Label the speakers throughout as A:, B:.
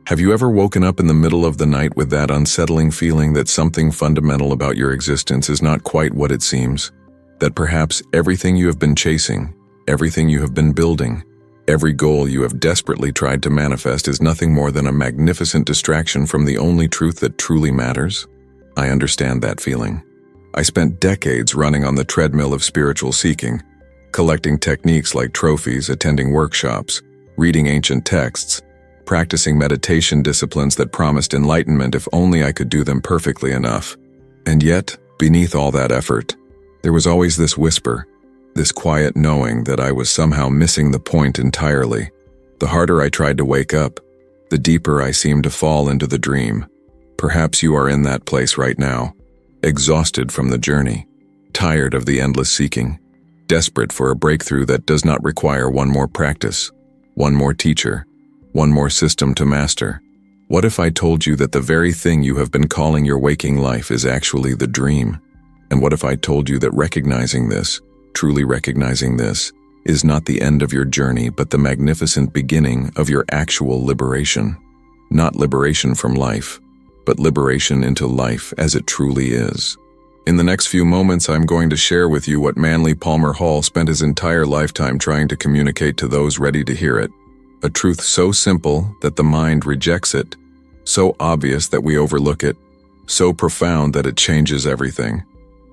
A: Have you ever woken up in the middle of the night with that unsettling feeling that something fundamental about your existence is not quite what it seems? That perhaps everything you have been chasing, everything you have been building, every goal you have desperately tried to manifest is nothing more than a magnificent distraction from the only truth that truly matters? I understand that feeling. I spent decades running on the treadmill of spiritual seeking, collecting techniques like trophies, attending workshops, reading ancient texts, practicing meditation disciplines that promised enlightenment if only I could do them perfectly enough. And yet, beneath all that effort, there was always this whisper, this quiet knowing that I was somehow missing the point entirely. The harder I tried to wake up, the deeper I seemed to fall into the dream. Perhaps you are in that place right now, exhausted from the journey, tired of the endless seeking, desperate for a breakthrough that does not require one more practice, one more teacher, one more system to master. What if I told you that the very thing you have been calling your waking life is actually the dream? And what if I told you that recognizing this, truly recognizing this, is not the end of your journey but the magnificent beginning of your actual liberation? Not liberation from life, but liberation into life as it truly is. In the next few moments, I'm going to share with you what ManlyPHall spent his entire lifetime trying to communicate to those ready to hear it. A truth so simple that the mind rejects it, so obvious that we overlook it, so profound that it changes everything.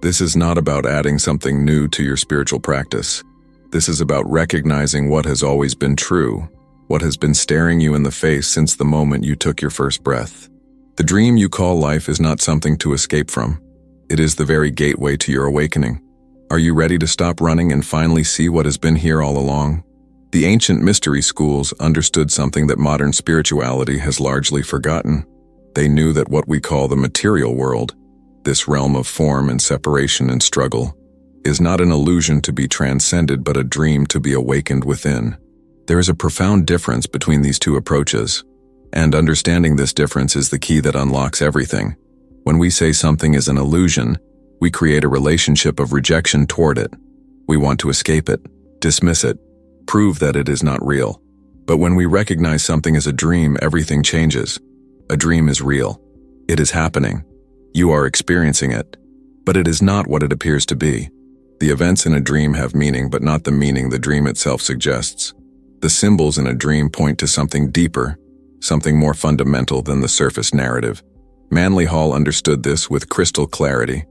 A: This is not about adding something new to your spiritual practice. This is about recognizing what has always been true, what has been staring you in the face since the moment you took your first breath. The dream you call life is not something to escape from. It is the very gateway to your awakening. Are you ready to stop running and finally see what has been here all along? The ancient mystery schools understood something that modern spirituality has largely forgotten. They knew that what we call the material world, this realm of form and separation and struggle, is not an illusion to be transcended but a dream to be awakened within. There is a profound difference between these two approaches, and understanding this difference is the key that unlocks everything. When we say something is an illusion, we create a relationship of rejection toward it. We want to escape it, dismiss it, prove that it is not real. But when we recognize something as a dream, everything changes. A dream is real. It is happening. You are experiencing it. But it is not what it appears to be. The events in a dream have meaning, but not the meaning the dream itself suggests. The symbols in a dream point to something deeper, something more fundamental than the surface narrative. ManlyPHall understood this with crystal clarity.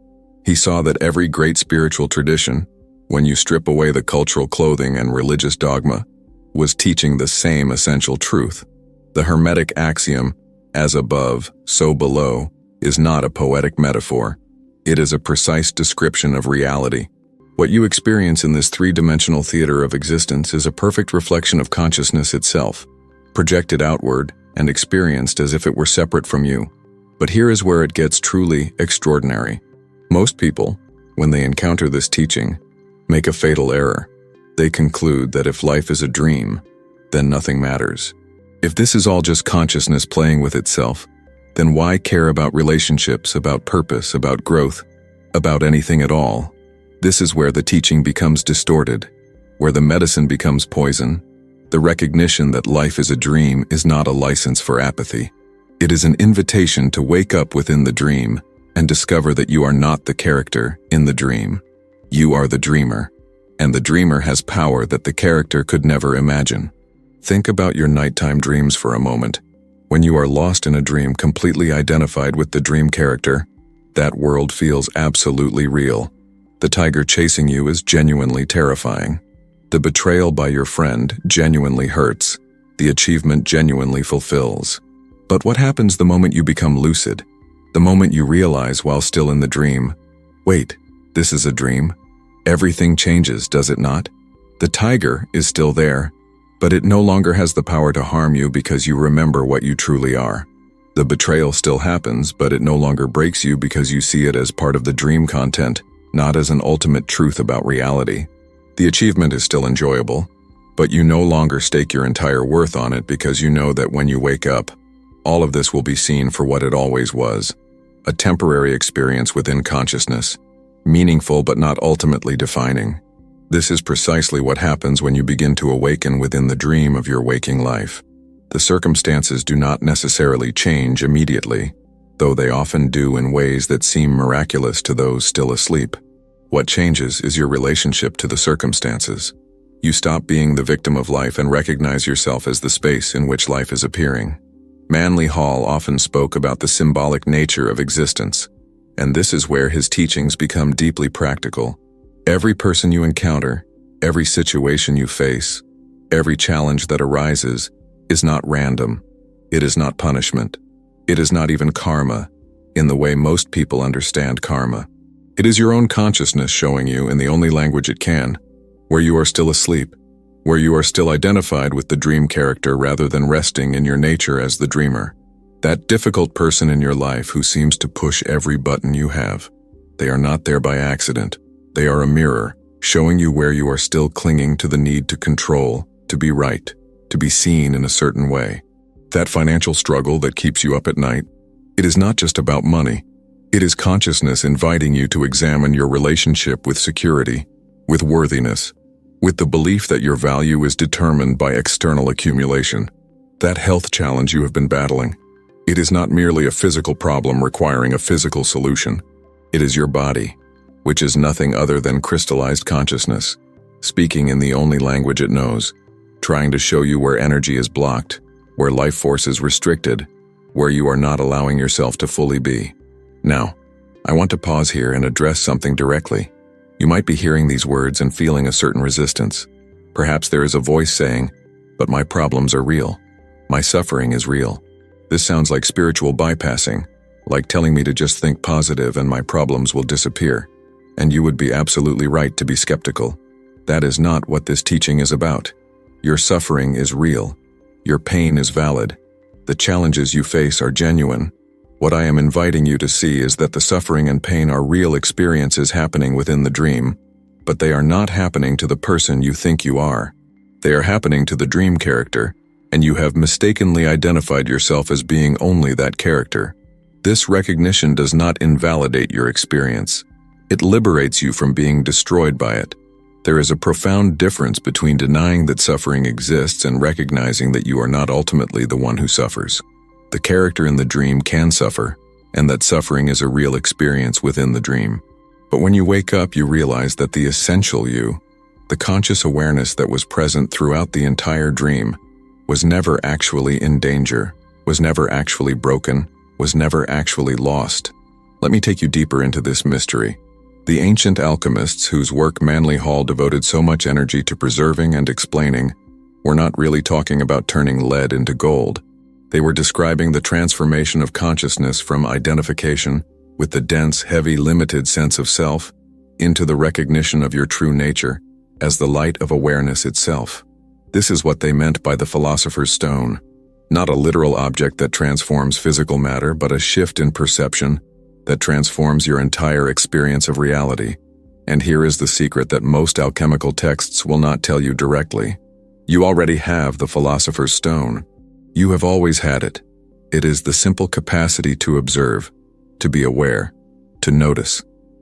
A: He saw that every great spiritual tradition, when you strip away the cultural clothing and religious dogma, was teaching the same essential truth. The Hermetic axiom, as above, so below, is not a poetic metaphor. It is a precise description of reality. What you experience in this three-dimensional theater of existence is a perfect reflection of consciousness itself, projected outward and experienced as if it were separate from you. But here is where it gets truly extraordinary. Most people, when they encounter this teaching, make a fatal error. They conclude that if life is a dream, then nothing matters. If this is all just consciousness playing with itself, then why care about relationships, about purpose, about growth, about anything at all? This is where the teaching becomes distorted, where the medicine becomes poison. The recognition that life is a dream is not a license for apathy. It is an invitation to wake up within the dream and discover that you are not the character in the dream. You are the dreamer, and the dreamer has power that the character could never imagine. Think about your nighttime dreams for a moment. When you are lost in a dream completely identified with the dream character, that world feels absolutely real. The tiger chasing you is genuinely terrifying. The betrayal by your friend genuinely hurts. The achievement genuinely fulfills. But what happens the moment you become lucid? The moment you realize while still in the dream, wait, this is a dream? Everything changes, does it not? The tiger is still there, but it no longer has the power to harm you because you remember what you truly are. The betrayal still happens, but it no longer breaks you because you see it as part of the dream content, not as an ultimate truth about reality. The achievement is still enjoyable, but you no longer stake your entire worth on it because you know that when you wake up, all of this will be seen for what it always was, a temporary experience within consciousness. Meaningful but not ultimately defining. This is precisely what happens when you begin to awaken within the dream of your waking life. The circumstances do not necessarily change immediately, though they often do in ways that seem miraculous to those still asleep. What changes is your relationship to the circumstances. You stop being the victim of life and recognize yourself as the space in which life is appearing. ManlyPHall often spoke about the symbolic nature of existence, and this is where his teachings become deeply practical. Every person you encounter, every situation you face, every challenge that arises is not random. It is not punishment. It is not even karma, in the way most people understand karma. It is your own consciousness showing you in the only language it can, where you are still asleep, where you are still identified with the dream character rather than resting in your nature as the dreamer. That difficult person in your life who seems to push every button you have. They are not there by accident. They are a mirror, showing you where you are still clinging to the need to control, to be right, to be seen in a certain way. That financial struggle that keeps you up at night, it is not just about money. It is consciousness inviting you to examine your relationship with security, with worthiness, with the belief that your value is determined by external accumulation. That health challenge you have been battling, it is not merely a physical problem requiring a physical solution. It is your body, which is nothing other than crystallized consciousness, speaking in the only language it knows, trying to show you where energy is blocked, where life force is restricted, where you are not allowing yourself to fully be. Now, I want to pause here and address something directly. You might be hearing these words and feeling a certain resistance. Perhaps there is a voice saying, "But my problems are real. My suffering is real." This sounds like spiritual bypassing, like telling me to just think positive and my problems will disappear. And you would be absolutely right to be skeptical. That is not what this teaching is about. Your suffering is real. Your pain is valid. The challenges you face are genuine. What I am inviting you to see is that the suffering and pain are real experiences happening within the dream, but they are not happening to the person you think you are. They are happening to the dream character, and you have mistakenly identified yourself as being only that character. This recognition does not invalidate your experience. It liberates you from being destroyed by it. There is a profound difference between denying that suffering exists and recognizing that you are not ultimately the one who suffers. The character in the dream can suffer, and that suffering is a real experience within the dream. But when you wake up, you realize that the essential you, the conscious awareness that was present throughout the entire dream, was never actually in danger, was never actually broken, was never actually lost. Let me take you deeper into this mystery. The ancient alchemists whose work ManlyPHall devoted so much energy to preserving and explaining were not really talking about turning lead into gold. They were describing the transformation of consciousness from identification with the dense, heavy, limited sense of self into the recognition of your true nature as the light of awareness itself. This is what they meant by the philosopher's stone, not a literal object that transforms physical matter, but a shift in perception that transforms your entire experience of reality. And here is the secret that most alchemical texts will not tell you directly. You already have the philosopher's stone. You have always had it. It is the simple capacity to observe, to be aware, to notice.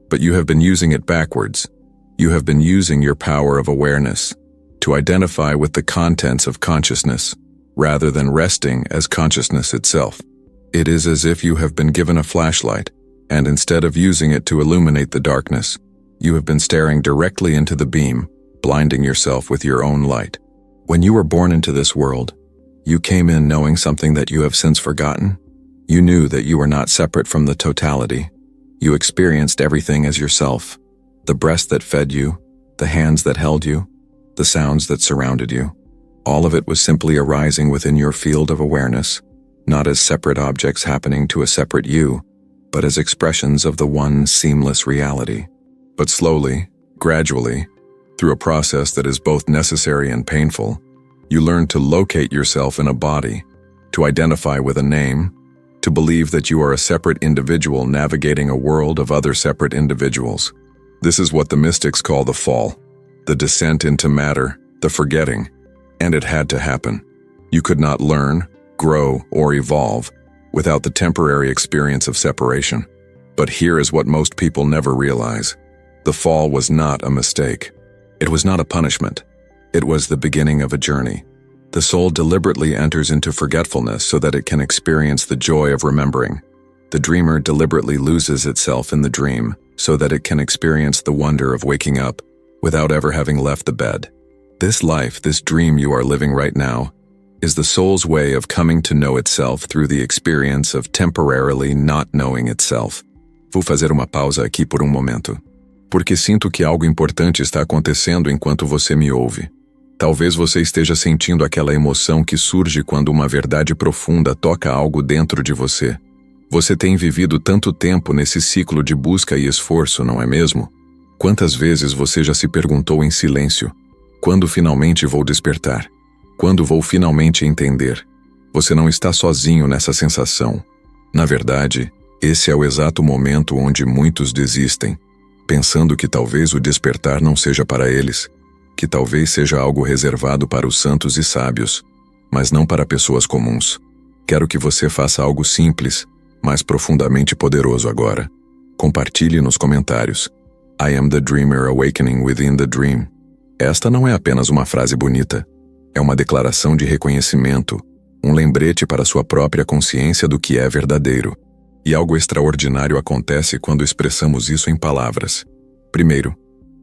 A: But you have been using it backwards. You have been using your power of awareness to identify with the contents of consciousness, rather than resting as consciousness itself. It is as if you have been given a flashlight, and instead of using it to illuminate the darkness, you have been staring directly into the beam, blinding yourself with your own light. When you were born into this world, you came in knowing something that you have since forgotten. You knew that you were not separate from the totality. You experienced everything as yourself. The breast that fed you, the hands that held you, the sounds that surrounded you. All of it was simply arising within your field of awareness, not as separate objects happening to a separate you, but as expressions of the one seamless reality. But slowly, gradually, through a process that is both necessary and painful, you learn to locate yourself in a body, to identify with a name, to believe that you are a separate individual navigating a world of other separate individuals. This is what the mystics call the fall, the descent into matter, the forgetting. And it had to happen. You could not learn, grow, or evolve without the temporary experience of separation. But here is what most people never realize. The fall was not a mistake. It was not a punishment. It was the beginning of a journey. The soul deliberately enters into forgetfulness so that it can experience the joy of remembering. The dreamer deliberately loses itself in the dream so that it can experience the wonder of waking up without ever having left the bed. This life, this dream you are living right now, is the soul's way of coming to know itself through the experience of temporarily not knowing itself. Vou fazer uma pausa aqui por momento, porque sinto que algo importante está acontecendo enquanto você me ouve. Talvez você esteja sentindo aquela emoção que surge quando uma verdade profunda toca algo dentro de você. Você tem vivido tanto tempo nesse ciclo de busca e esforço, não é mesmo? Quantas vezes você já se perguntou em silêncio: quando finalmente vou despertar? Quando vou finalmente entender? Você não está sozinho nessa sensação. Na verdade, esse é o exato momento onde muitos desistem, pensando que talvez o despertar não seja para eles, que talvez seja algo reservado para os santos e sábios, mas não para pessoas comuns. Quero que você faça algo simples, mas profundamente poderoso agora. Compartilhe nos comentários. I am the dreamer awakening within the dream. Esta não é apenas uma frase bonita. É uma declaração de reconhecimento, um lembrete para sua própria consciência do que é verdadeiro. E algo extraordinário acontece quando expressamos isso em palavras. Primeiro,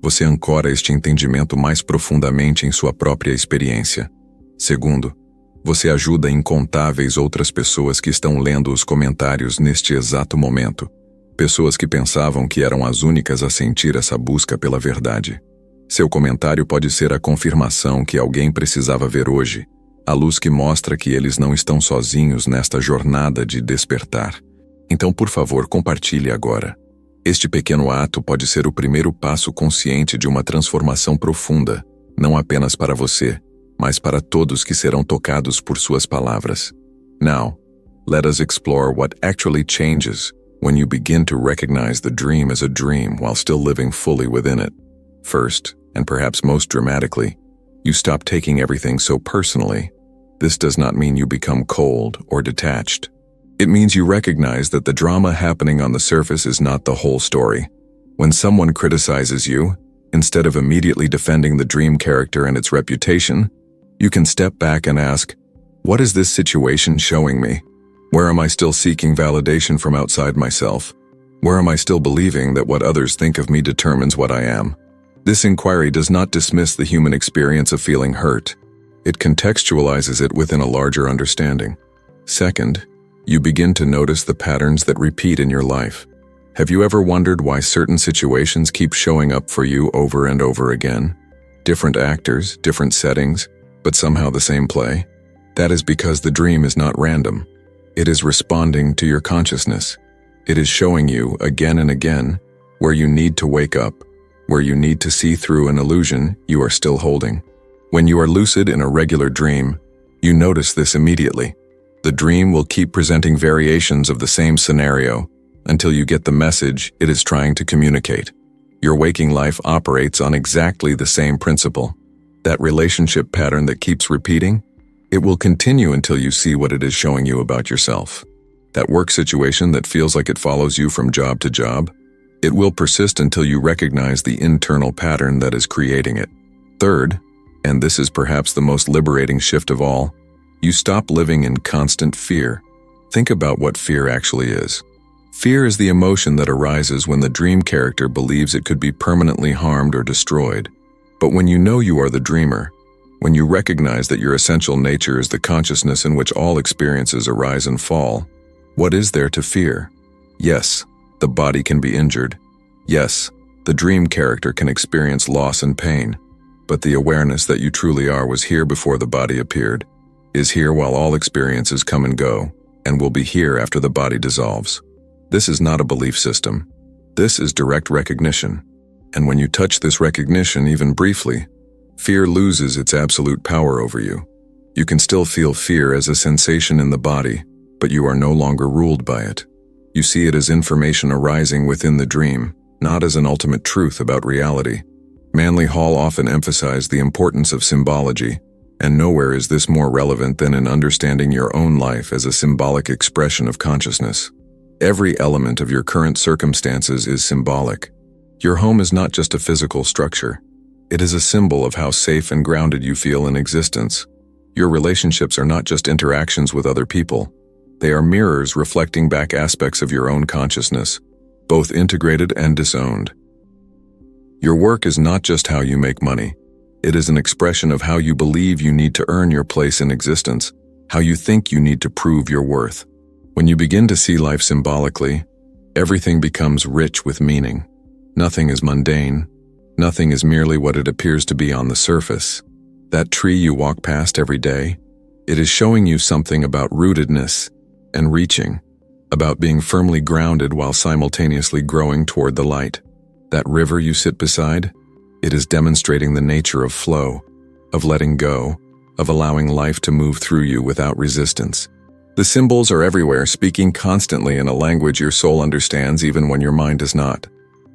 A: você ancora este entendimento mais profundamente em sua própria experiência. Segundo, você ajuda incontáveis outras pessoas que estão lendo os comentários neste exato momento. Pessoas que pensavam que eram as únicas a sentir essa busca pela verdade. Seu comentário pode ser a confirmação que alguém precisava ver hoje, a luz que mostra que eles não estão sozinhos nesta jornada de despertar. Então, por favor, compartilhe agora. Este pequeno ato pode ser o primeiro passo consciente de uma transformação profunda, não apenas para você, mas para todos que serão tocados por suas palavras. Now, let us explore what actually changes when you begin to recognize the dream as a dream while still living fully within it. First, and perhaps most dramatically, you stop taking everything so personally. This does not mean you become cold or detached. It means you recognize that the drama happening on the surface is not the whole story. When someone criticizes you, instead of immediately defending the dream character and its reputation, you can step back and ask, what is this situation showing me? Where am I still seeking validation from outside myself? Where am I still believing that what others think of me determines what I am? This inquiry does not dismiss the human experience of feeling hurt. It contextualizes it within a larger understanding. Second, you begin to notice the patterns that repeat in your life. Have you ever wondered why certain situations keep showing up for you over and over again? Different actors, different settings, but somehow the same play? That is because the dream is not random. It is responding to your consciousness. It is showing you, again and again, where you need to wake up, where you need to see through an illusion you are still holding. When you are lucid in a regular dream, you notice this immediately. The dream will keep presenting variations of the same scenario until you get the message it is trying to communicate. Your waking life operates on exactly the same principle. That relationship pattern that keeps repeating, it will continue until you see what it is showing you about yourself. That work situation that feels like it follows you from job to job, it will persist until you recognize the internal pattern that is creating it. Third, and this is perhaps the most liberating shift of all, you stop living in constant fear. Think about what fear actually is. Fear is the emotion that arises when the dream character believes it could be permanently harmed or destroyed. But when you know you are the dreamer, when you recognize that your essential nature is the consciousness in which all experiences arise and fall, what is there to fear? Yes, the body can be injured. Yes, the dream character can experience loss and pain. But the awareness that you truly are was here before the body appeared, is here while all experiences come and go, and will be here after the body dissolves. This is not a belief system. This is direct recognition. And when you touch this recognition even briefly, fear loses its absolute power over you. You can still feel fear as a sensation in the body, but you are no longer ruled by it. You see it as information arising within the dream, not as an ultimate truth about reality. ManlyPHall often emphasized the importance of symbology, and nowhere is this more relevant than in understanding your own life as a symbolic expression of consciousness. Every element of your current circumstances is symbolic. Your home is not just a physical structure. It is a symbol of how safe and grounded you feel in existence. Your relationships are not just interactions with other people. They are mirrors reflecting back aspects of your own consciousness, both integrated and disowned. Your work is not just how you make money. It is an expression of how you believe you need to earn your place in existence, how you think you need to prove your worth. When you begin to see life symbolically, everything becomes rich with meaning. Nothing is mundane. Nothing is merely what it appears to be on the surface. That tree you walk past every day, it is showing you something about rootedness and reaching, about being firmly grounded while simultaneously growing toward the light. That river you sit beside, it is demonstrating the nature of flow, of letting go, of allowing life to move through you without resistance. The symbols are everywhere, speaking constantly in a language your soul understands even when your mind does not.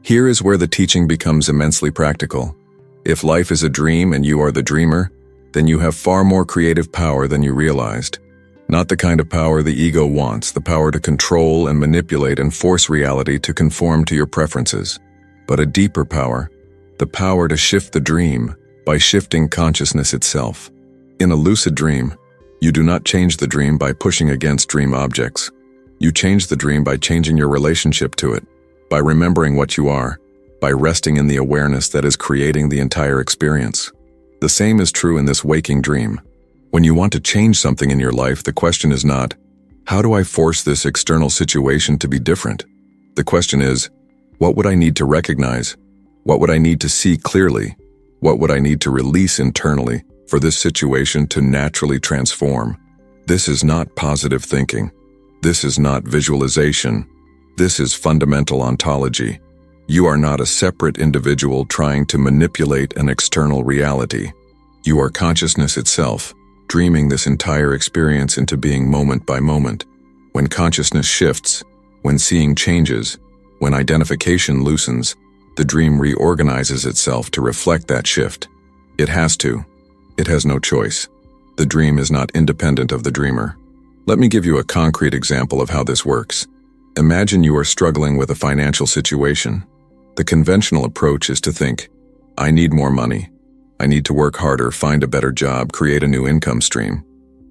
A: Here is where the teaching becomes immensely practical. If life is a dream and you are the dreamer, then you have far more creative power than you realized. Not the kind of power the ego wants, the power to control and manipulate and force reality to conform to your preferences, but a deeper power, the power to shift the dream by shifting consciousness itself. In a lucid dream, you do not change the dream by pushing against dream objects. You change the dream by changing your relationship to it, by remembering what you are, by resting in the awareness that is creating the entire experience. The same is true in this waking dream. When you want to change something in your life, the question is not, how do I force this external situation to be different? The question is, what would I need to recognize? What would I need to see clearly? What would I need to release internally for this situation to naturally transform? This is not positive thinking. This is not visualization. This is fundamental ontology. You are not a separate individual trying to manipulate an external reality. You are consciousness itself, dreaming this entire experience into being moment by moment. When consciousness shifts, when seeing changes, when identification loosens, the dream reorganizes itself to reflect that shift. It has to. It has no choice. The dream is not independent of the dreamer. Let me give you a concrete example of how this works. Imagine you are struggling with a financial situation. The conventional approach is to think, I need more money. I need to work harder, find a better job, create a new income stream.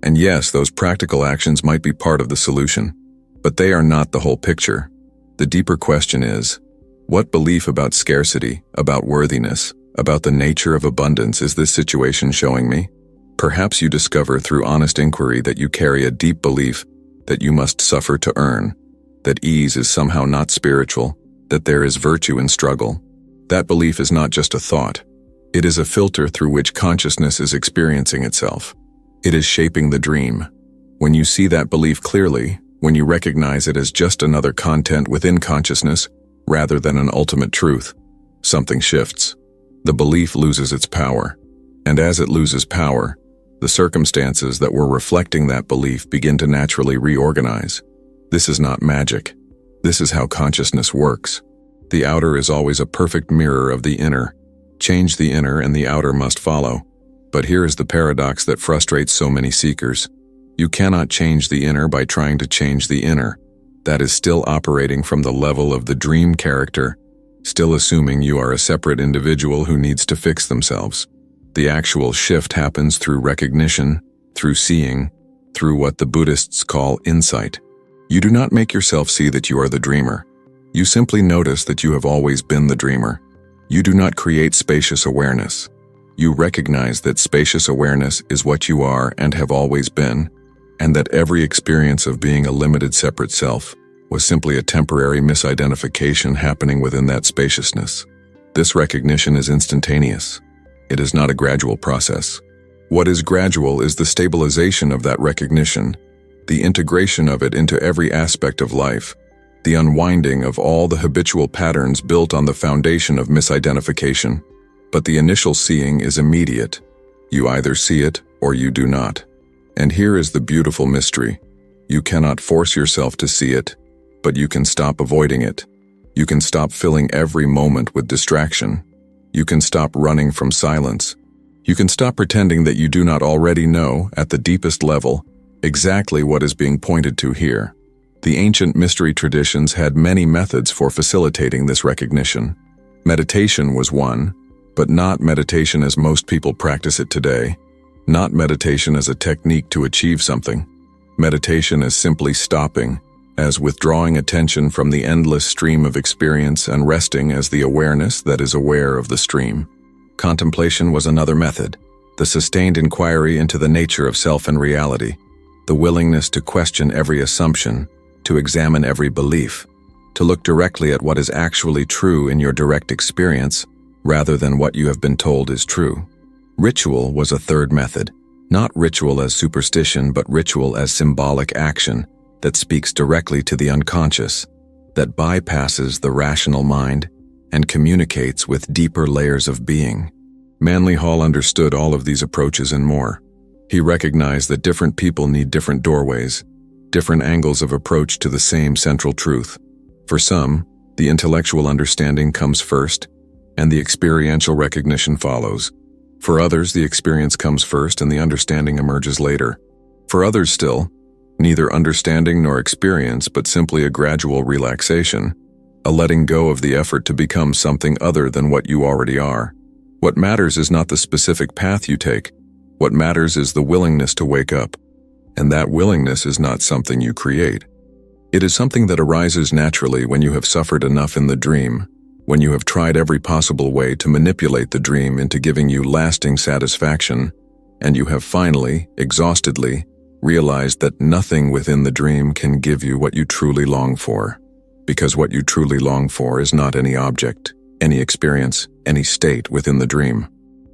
A: And yes, those practical actions might be part of the solution, but they are not the whole picture. The deeper question is, what belief about scarcity, about worthiness, about the nature of abundance is this situation showing me? Perhaps you discover through honest inquiry that you carry a deep belief that you must suffer to earn, that ease is somehow not spiritual, that there is virtue in struggle. That belief is not just a thought. It is a filter through which consciousness is experiencing itself. It is shaping the dream. When you see that belief clearly, when you recognize it as just another content within consciousness rather than an ultimate truth, something shifts. The belief loses its power. And as it loses power, the circumstances that were reflecting that belief begin to naturally reorganize. This is not magic. This is how consciousness works. The outer is always a perfect mirror of the inner. Change the inner and the outer must follow. But here is the paradox that frustrates so many seekers. You cannot change the inner by trying to change the inner. That is still operating from the level of the dream character, still assuming you are a separate individual who needs to fix themselves. The actual shift happens through recognition, through seeing, through what the Buddhists call insight. You do not make yourself see that you are the dreamer. You simply notice that you have always been the dreamer. You do not create spacious awareness. You recognize that spacious awareness is what you are and have always been, and that every experience of being a limited separate self was simply a temporary misidentification happening within that spaciousness. This recognition is instantaneous. It is not a gradual process. What is gradual is the stabilization of that recognition, the integration of it into every aspect of life, the unwinding of all the habitual patterns built on the foundation of misidentification. But the initial seeing is immediate. You either see it or you do not. And here is the beautiful mystery. You cannot force yourself to see it, but you can stop avoiding it. You can stop filling every moment with distraction. You can stop running from silence. You can stop pretending that you do not already know, at the deepest level, exactly what is being pointed to here. The ancient mystery traditions had many methods for facilitating this recognition. Meditation was one, but not meditation as most people practice it today. Not meditation as a technique to achieve something. Meditation as simply stopping, as withdrawing attention from the endless stream of experience and resting as the awareness that is aware of the stream. Contemplation was another method, the sustained inquiry into the nature of self and reality, the willingness to question every assumption, to examine every belief, to look directly at what is actually true in your direct experience, rather than what you have been told is true. Ritual was a third method, not ritual as superstition, but ritual as symbolic action that speaks directly to the unconscious, that bypasses the rational mind and communicates with deeper layers of being. ManlyPHall understood all of these approaches and more. He recognized that different people need different doorways, different angles of approach to the same central truth. For some, the intellectual understanding comes first, and the experiential recognition follows. For others, the experience comes first and the understanding emerges later. For others still, neither understanding nor experience, but simply a gradual relaxation, a letting go of the effort to become something other than what you already are. What matters is not the specific path you take. What matters is the willingness to wake up. And that willingness is not something you create. It is something that arises naturally when you have suffered enough in the dream, when you have tried every possible way to manipulate the dream into giving you lasting satisfaction, and you have finally, exhaustedly, realized that nothing within the dream can give you what you truly long for. Because what you truly long for is not any object, any experience, any state within the dream.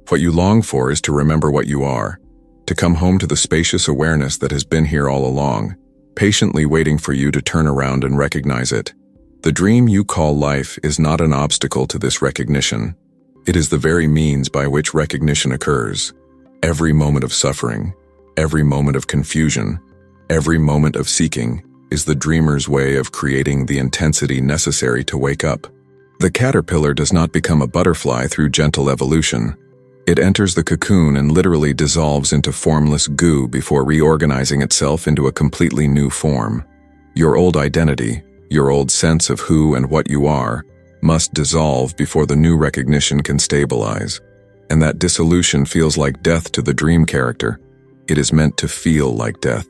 A: What you long for is to remember what you are, to come home to the spacious awareness that has been here all along, patiently waiting for you to turn around and recognize it. The dream you call life is not an obstacle to this recognition. It is the very means by which recognition occurs. Every moment of suffering, every moment of confusion, every moment of seeking is the dreamer's way of creating the intensity necessary to wake up. The caterpillar does not become a butterfly through gentle evolution. It enters the cocoon and literally dissolves into formless goo before reorganizing itself into a completely new form. Your old identity, your old sense of who and what you are, must dissolve before the new recognition can stabilize. And that dissolution feels like death to the dream character. It is meant to feel like death.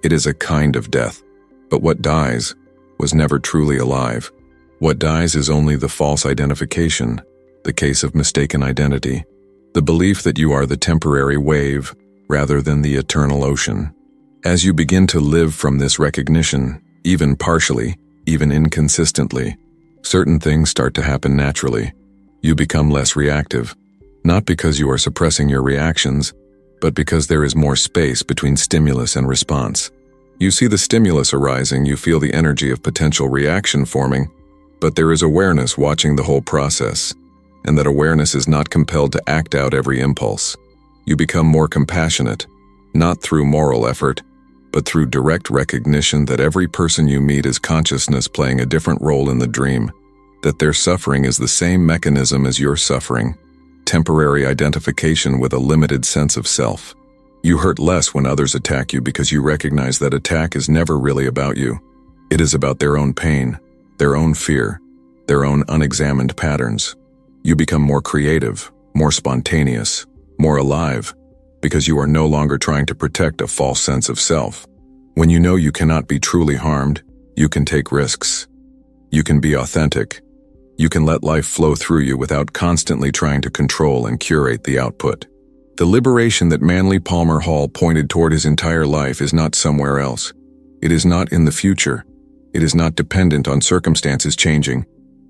A: It is a kind of death. But what dies was never truly alive. What dies is only the false identification, the case of mistaken identity, the belief that you are the temporary wave rather than the eternal ocean. As you begin to live from this recognition, even partially, even inconsistently, certain things start to happen naturally. You become less reactive, not because you are suppressing your reactions, but because there is more space between stimulus and response. You see the stimulus arising, you feel the energy of potential reaction forming, but there is awareness watching the whole process, and that awareness is not compelled to act out every impulse. You become more compassionate, not through moral effort, but through direct recognition that every person you meet is consciousness playing a different role in the dream, that their suffering is the same mechanism as your suffering, temporary identification with a limited sense of self. You hurt less when others attack you because you recognize that attack is never really about you. It is about their own pain, their own fear, their own unexamined patterns. You become more creative, more spontaneous, more alive, because you are no longer trying to protect a false sense of self. When you know you cannot be truly harmed, you can take risks. You can be authentic. You can let life flow through you without constantly trying to control and curate the output. The liberation that ManlyPHall pointed toward his entire life is not somewhere else. It is not in the future. It is not dependent on circumstances changing.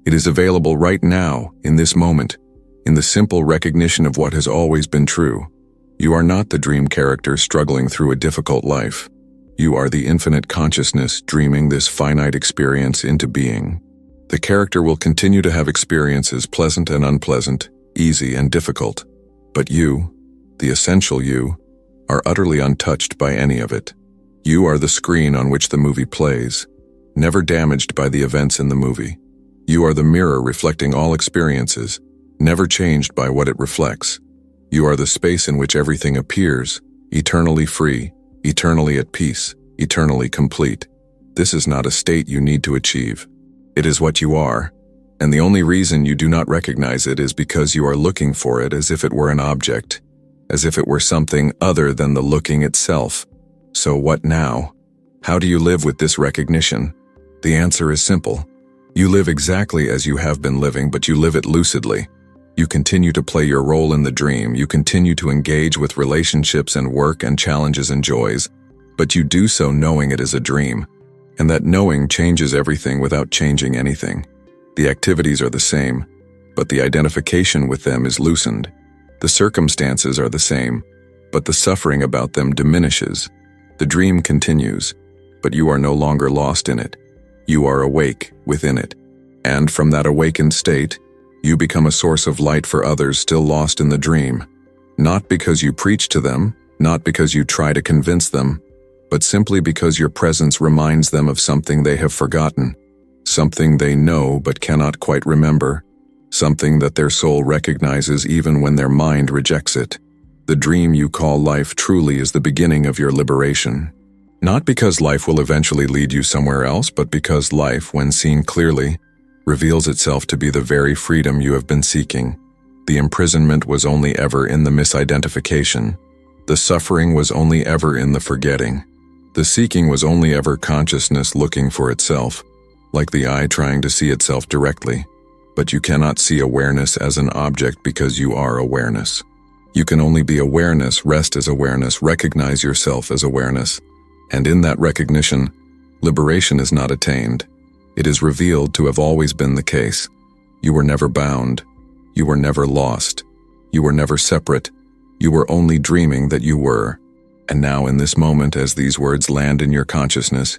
A: It is available right now, in this moment, in the simple recognition of what has always been true. You are not the dream character struggling through a difficult life. You are the infinite consciousness dreaming this finite experience into being. The character will continue to have experiences pleasant and unpleasant, easy and difficult. But you, the essential you, are utterly untouched by any of it. You are the screen on which the movie plays, never damaged by the events in the movie. You are the mirror reflecting all experiences, never changed by what it reflects. You are the space in which everything appears, eternally free, eternally at peace, eternally complete. This is not a state you need to achieve. It is what you are, and the only reason you do not recognize it is because you are looking for it as if it were an object, as if it were something other than the looking itself. So what now? How do you live with this recognition? The answer is simple. You live exactly as you have been living, but you live it lucidly. You continue to play your role in the dream, you continue to engage with relationships and work and challenges and joys, but you do so knowing it is a dream. And that knowing changes everything without changing anything. The activities are the same, but the identification with them is loosened. The circumstances are the same, but the suffering about them diminishes. The dream continues, but you are no longer lost in it. You are awake within it. And from that awakened state, you become a source of light for others still lost in the dream. Not because you preach to them, not because you try to convince them, but simply because your presence reminds them of something they have forgotten, something they know but cannot quite remember, something that their soul recognizes even when their mind rejects it. The dream you call life truly is the beginning of your liberation. Not because life will eventually lead you somewhere else, but because life, when seen clearly, reveals itself to be the very freedom you have been seeking. The imprisonment was only ever in the misidentification. The suffering was only ever in the forgetting. The seeking was only ever consciousness looking for itself, like the eye trying to see itself directly. But you cannot see awareness as an object because you are awareness. You can only be awareness, rest as awareness, recognize yourself as awareness. And in that recognition, liberation is not attained. It is revealed to have always been the case. You were never bound. You were never lost. You were never separate. You were only dreaming that you were. And now in this moment, as these words land in your consciousness,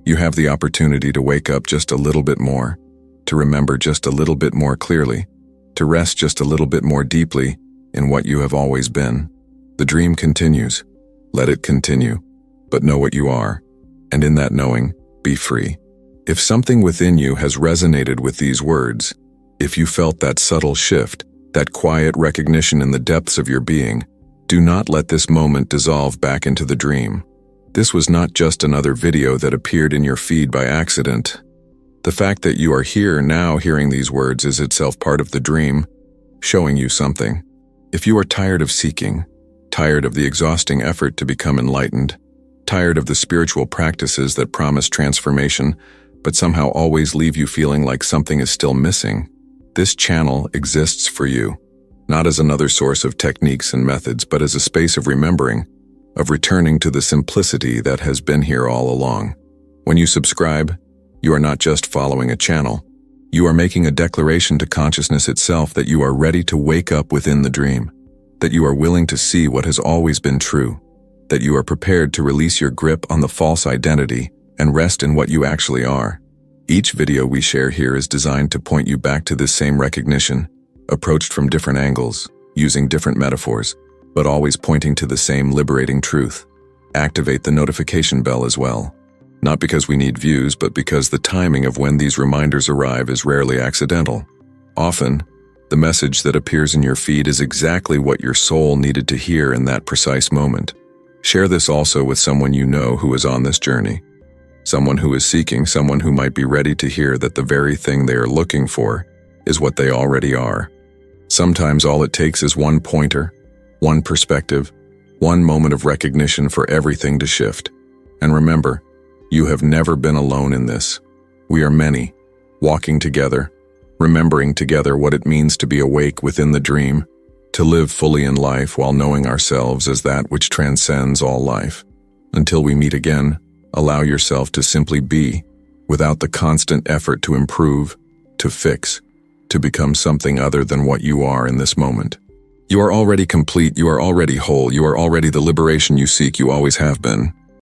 A: you have the opportunity to wake up just a little bit more, to remember just a little bit more clearly, to rest just a little bit more deeply in what you have always been. The dream continues. Let it continue, but know what you are, and in that knowing, be free. If something within you has resonated with these words, if you felt that subtle shift, that quiet recognition in the depths of your being, do not let this moment dissolve back into the dream. This was not just another video that appeared in your feed by accident. The fact that you are here now hearing these words is itself part of the dream, showing you something. If you are tired of seeking, tired of the exhausting effort to become enlightened, tired of the spiritual practices that promise transformation, but somehow always leave you feeling like something is still missing, this channel exists for you, not as another source of techniques and methods, but as a space of remembering, of returning to the simplicity that has been here all along. When you subscribe, you are not just following a channel. You are making a declaration to consciousness itself that you are ready to wake up within the dream, that you are willing to see what has always been true, that you are prepared to release your grip on the false identity and rest in what you actually are. Each video we share here is designed to point you back to this same recognition, approached from different angles, using different metaphors, but always pointing to the same liberating truth. Activate the notification bell as well. Not because we need views, but because the timing of when these reminders arrive is rarely accidental. Often, the message that appears in your feed is exactly what your soul needed to hear in that precise moment. Share this also with someone you know who is on this journey. Someone who is seeking, someone who might be ready to hear that the very thing they are looking for is what they already are. Sometimes all it takes is one pointer, one perspective, one moment of recognition for everything to shift. And remember, you have never been alone in this. We are many, walking together, remembering together what it means to be awake within the dream, to live fully in life while knowing ourselves as that which transcends all life. Until we meet again, allow yourself to simply be, without the constant effort to improve, to fix, to become something other than what you are in this moment. You are already complete, you are already whole, you are already the liberation you seek, you always have been.